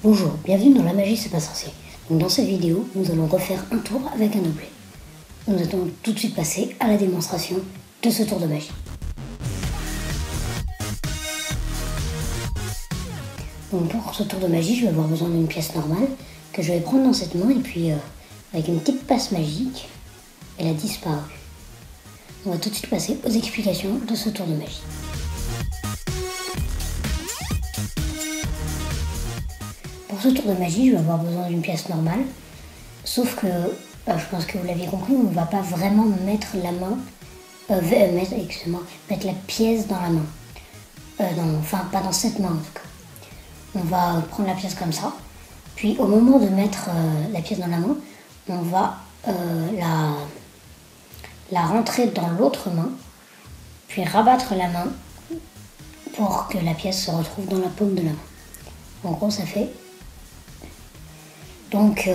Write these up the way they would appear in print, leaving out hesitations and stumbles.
Bonjour, bienvenue dans La Magie c'est pas sorcier. Donc dans cette vidéo, nous allons refaire un tour avec un objet. Nous allons tout de suite passer à la démonstration de ce tour de magie. Donc pour ce tour de magie, je vais avoir besoin d'une pièce normale que je vais prendre dans cette main et puis avec une petite passe magique, elle a disparu. On va tout de suite passer aux explications de ce tour de magie. Pour ce tour de magie, je vais avoir besoin d'une pièce normale, sauf que, je pense que vous l'avez compris, on ne va pas vraiment mettre la main, mettre la pièce dans la main. Enfin, pas dans cette main en tout cas. On va prendre la pièce comme ça, puis au moment de mettre la pièce dans la main, on va la rentrer dans l'autre main, puis rabattre la main pour que la pièce se retrouve dans la paume de la main. En gros, ça fait... Donc,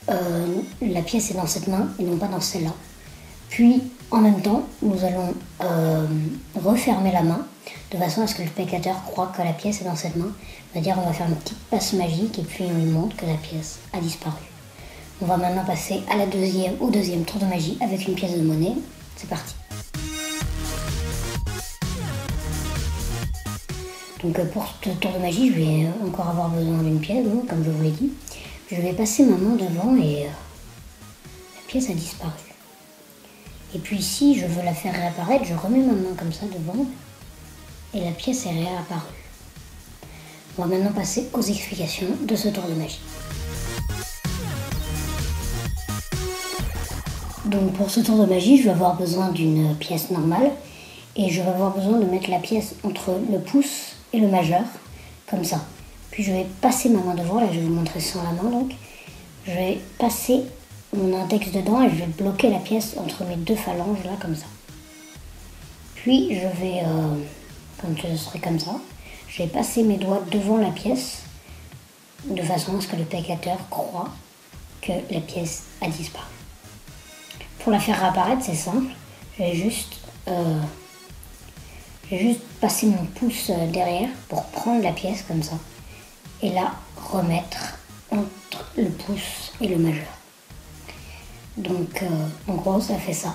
la pièce est dans cette main et non pas dans celle-là. Puis, en même temps, nous allons refermer la main de façon à ce que le spectateur croit que la pièce est dans cette main. C'est-à-dire, on va faire une petite passe magique et puis on lui montre que la pièce a disparu. On va maintenant passer au deuxième tour de magie avec une pièce de monnaie. C'est parti. Donc pour ce tour de magie, je vais encore avoir besoin d'une pièce, donc, comme je vous l'ai dit. Je vais passer ma main devant et la pièce a disparu. Et puis si je veux la faire réapparaître, je remets ma main comme ça devant et la pièce est réapparue. On va maintenant passer aux explications de ce tour de magie. Donc pour ce tour de magie, je vais avoir besoin d'une pièce normale et je vais avoir besoin de mettre la pièce entre le pouce et le majeur, comme ça. Puis je vais passer ma main devant, là je vais vous montrer sans la main donc. Je vais passer mon index dedans et je vais bloquer la pièce entre mes deux phalanges là, comme ça. Puis je vais, quand je serai comme ça, je vais passer mes doigts devant la pièce de façon à ce que le spectateur croit que la pièce a disparu. Pour la faire réapparaître, c'est simple, je vais juste passer mon pouce derrière pour prendre la pièce comme ça et la remettre entre le pouce et le majeur. Donc en gros ça fait ça.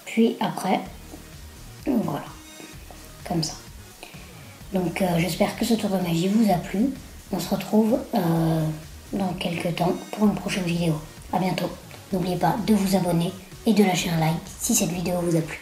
Puis après, voilà, comme ça. Donc j'espère que ce tour de magie vous a plu. On se retrouve dans quelques temps pour une prochaine vidéo. A bientôt. N'oubliez pas de vous abonner et de lâcher un like si cette vidéo vous a plu.